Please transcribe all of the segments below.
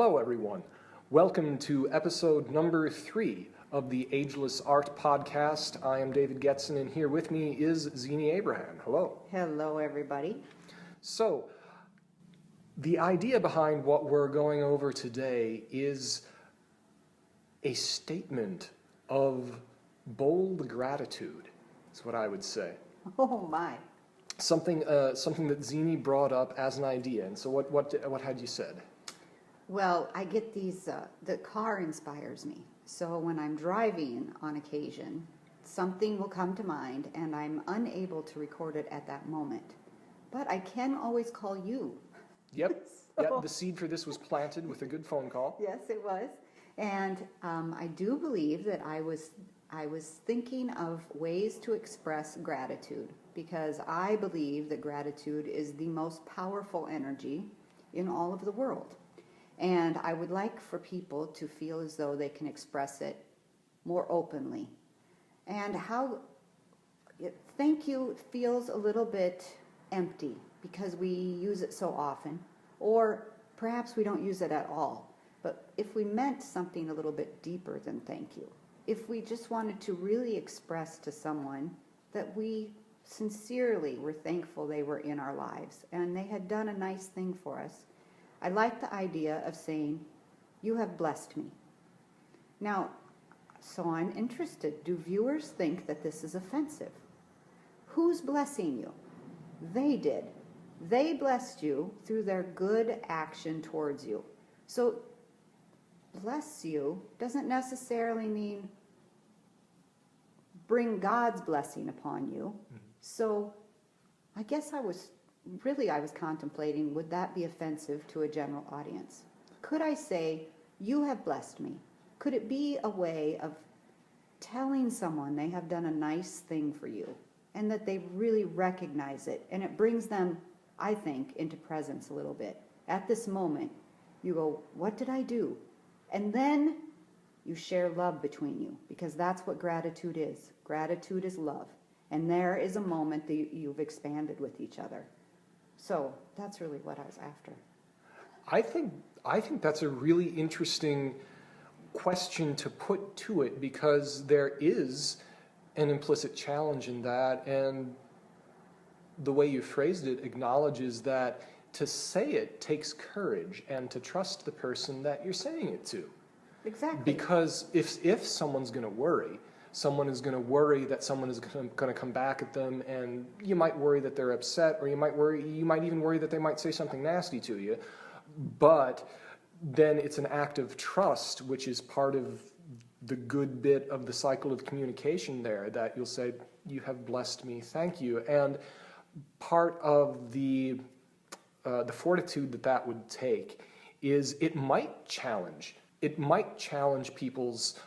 Hello, everyone. Welcome to episode number 3 of the Ageless Art Podcast. I am David Xene, and here with me is Xene Abraham. Hello. Hello, everybody. So, the idea behind what we're going over today is a statement of bold gratitude, is what I would say. Oh, my. Something that Xene brought up as an idea. And so what had you said? Well, I get these, the car inspires me. So when I'm driving on occasion, something will come to mind and I'm unable to record it at that moment. But I can always call you. Yep. The seed for this was planted with a good phone call. Yes, it was. And I do believe that I was thinking of ways to express gratitude, because I believe that gratitude is the most powerful energy in all of the world. And I would like for people to feel as though they can express it more openly. And how thank you feels a little bit empty because we use it so often, or perhaps we don't use it at all. But if we meant something a little bit deeper than thank you, if we just wanted to really express to someone that we sincerely were thankful they were in our lives and they had done a nice thing for us, I like the idea of saying, "You have blessed me." Now, so I'm interested. Do viewers think that this is offensive? Who's blessing you? They did. They blessed you through their good action towards you. So, bless you doesn't necessarily mean bring God's blessing upon you. Mm-hmm. So, I guess I was contemplating, would that be offensive to a general audience? Could I say, "You have blessed me"? Could it be a way of telling someone they have done a nice thing for you and that they really recognize it, and it brings them, I think, into presence a little bit? At this moment, you go, "What did I do?" And then you share love between you, because that's what gratitude is. Gratitude is love. And there is a moment that you've expanded with each other. So that's really what I was after. I think that's a really interesting question to put to it, because there is an implicit challenge in that, and the way you phrased it acknowledges that to say it takes courage and to trust the person that you're saying it to. Exactly. Because if someone's going to worry, someone is going to worry that someone is going to come back at them, and you might worry that they're upset, or you might even worry that they might say something nasty to you. But then it's an act of trust, which is part of the good bit of the cycle of communication there, that you'll say, "You have blessed me, thank you." And part of the fortitude that would take is it might challenge people's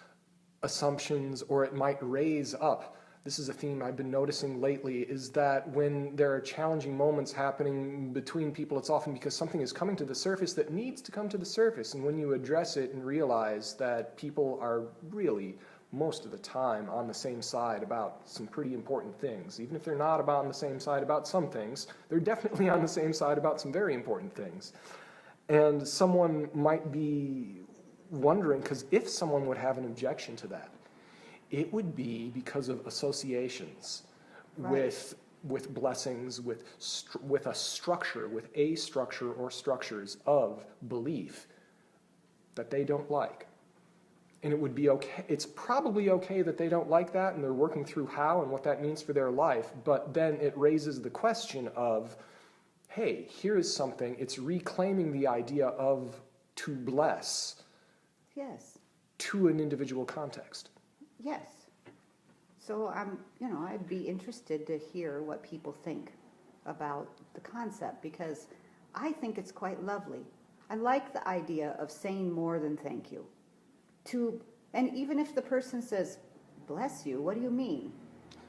assumptions, or it might raise up. This is a theme I've been noticing lately, is that when there are challenging moments happening between people, it's often because something is coming to the surface that needs to come to the surface. And when you address it and realize that people are really, most of the time, on the same side about some pretty important things, even if they're not on the same side about some things, they're definitely on the same side about some very important things. And someone might be wondering, because if someone would have an objection to that, it would be because of associations. Right. with blessings, with a structure, with a structure or structures of belief that they don't like. And it would be okay. It's probably okay that they don't like that, and they're working through how and what that means for their life. But then it raises the question of, hey, here is something. It's reclaiming the idea of to bless. Yes. To an individual context. Yes. So I'd be interested to hear what people think about the concept, because I think it's quite lovely. I like the idea of saying more than thank you. And even if the person says, "Bless you," what do you mean?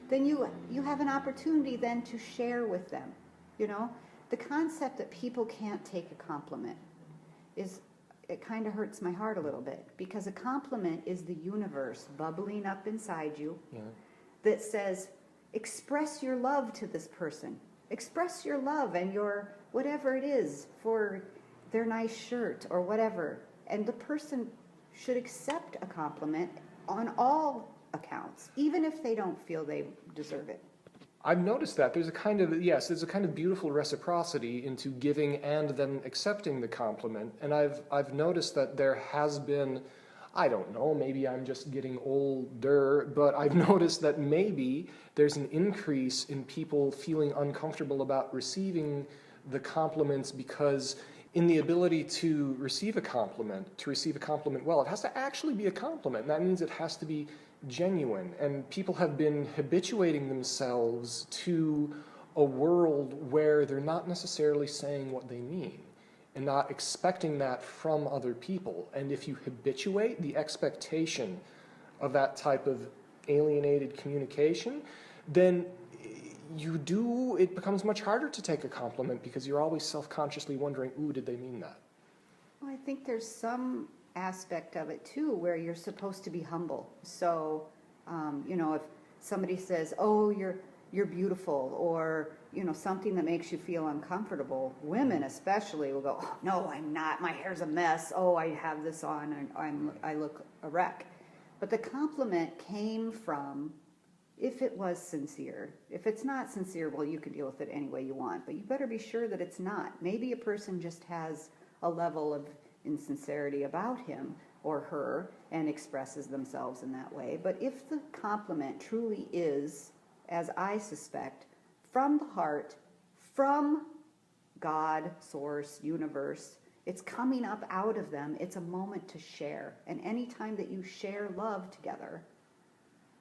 Then you have an opportunity then to share with them. The concept that people can't take a compliment it kind of hurts my heart a little bit, because a compliment is the universe bubbling up inside you. Yeah. That says, express your love to this person. Express your love and your whatever it is for their nice shirt or whatever. And the person should accept a compliment on all accounts, even if they don't feel they deserve it. I've noticed that there's a kind of, yes, there's a kind of beautiful reciprocity into giving and then accepting the compliment. And I've noticed that there has been, I don't know, maybe I'm just getting older, but I've noticed that maybe there's an increase in people feeling uncomfortable about receiving the compliments, because in the ability to receive a compliment well, it has to actually be a compliment. And that means it has to be genuine. And people have been habituating themselves to a world where they're not necessarily saying what they mean and not expecting that from other people. And if you habituate the expectation of that type of alienated communication, then it becomes much harder to take a compliment, because you're always self-consciously wondering, ooh, did they mean that? Well, I think there's some aspect of it too where you're supposed to be humble. So, if somebody says, "Oh, you're beautiful," or something that makes you feel uncomfortable, women especially will go, "Oh, no, I'm not. My hair's a mess. Oh, I have this on, and I look a wreck." But the compliment came from, if it was sincere. If it's not sincere, well, you can deal with it any way you want, but you better be sure that it's not. Maybe a person just has a level of insincerity about him or her and expresses themselves in that way. But if the compliment truly is, as I suspect, from the heart, from God, source, universe, it's coming up out of them, it's a moment to share. And any time that you share love together,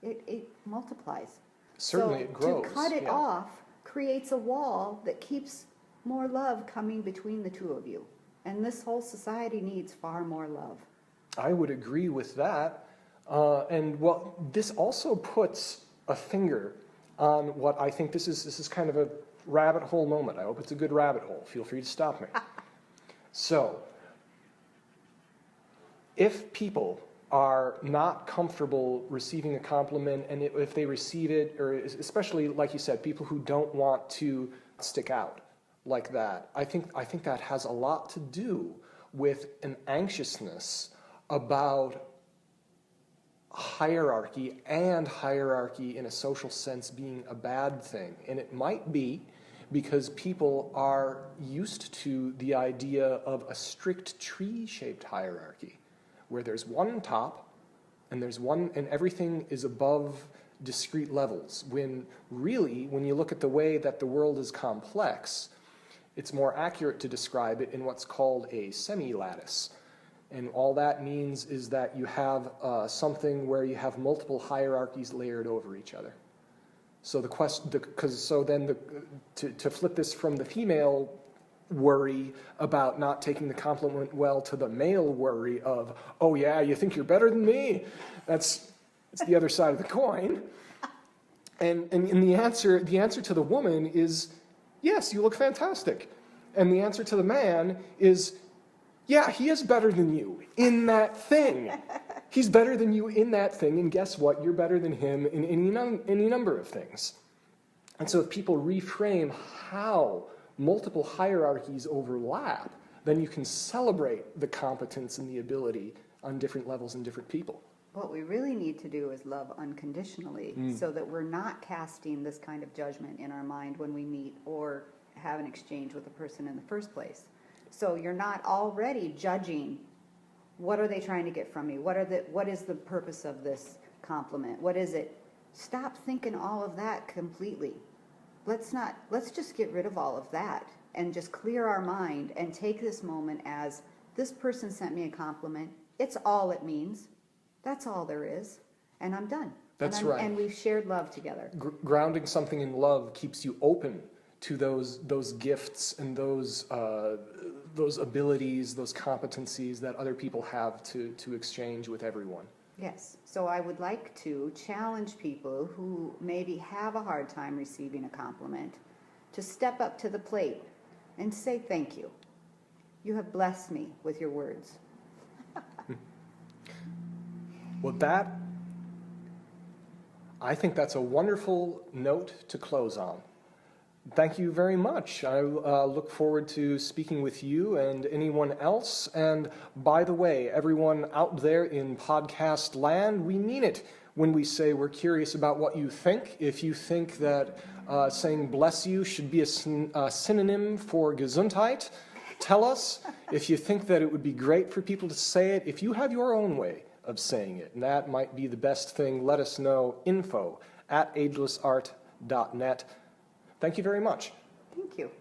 it multiplies. Certainly, so it grows. To cut it off creates a wall that keeps more love coming between the two of you. And this whole society needs far more love. I would agree with that. This also puts a finger on what I think this is kind of a rabbit hole moment. I hope it's a good rabbit hole. Feel free to stop me. So, if people are not comfortable receiving a compliment, and if they receive it, or especially, like you said, people who don't want to stick out like that, I think that has a lot to do with an anxiousness about hierarchy, and hierarchy in a social sense being a bad thing. And it might be because people are used to the idea of a strict tree-shaped hierarchy, where there's one top and everything is above discrete levels, when really, when you look at the way that the world is complex, it's more accurate to describe it in what's called a semi-lattice. And all that means is that you have something where you have multiple hierarchies layered over each other. So to flip this from the female worry about not taking the compliment well to the male worry of, oh yeah, you think you're better than me? It's the other side of the coin. And the answer to the woman is, yes, you look fantastic. And the answer to the man is, yeah, he is better than you in that thing. He's better than you in that thing, and guess what? You're better than him in any number of things. And so if people reframe how multiple hierarchies overlap, then you can celebrate the competence and the ability on different levels in different people. What we really need to do is love unconditionally, so that we're not casting this kind of judgment in our mind when we meet or have an exchange with a person in the first place. So you're not already judging, what are they trying to get from me? What is the purpose of this compliment? What is it? Stop thinking all of that completely. Let's just get rid of all of that and just clear our mind and take this moment as, this person sent me a compliment. It's all it means. That's all there is. And I'm done. That's right. And we've shared love together. Grounding something in love keeps you open to those gifts and those abilities, those competencies that other people have to exchange with everyone. Yes. So I would like to challenge people who maybe have a hard time receiving a compliment to step up to the plate and say thank you. You have blessed me with your words. Well, I think that's a wonderful note to close on. Thank you very much. I look forward to speaking with you and anyone else. And by the way, everyone out there in podcast land, we mean it when we say we're curious about what you think. If you think that saying bless you should be a synonym for Gesundheit, tell us. If you think that it would be great for people to say it, if you have your own way of saying it, and that might be the best thing, let us know. info@agelessart.net. Thank you very much. Thank you.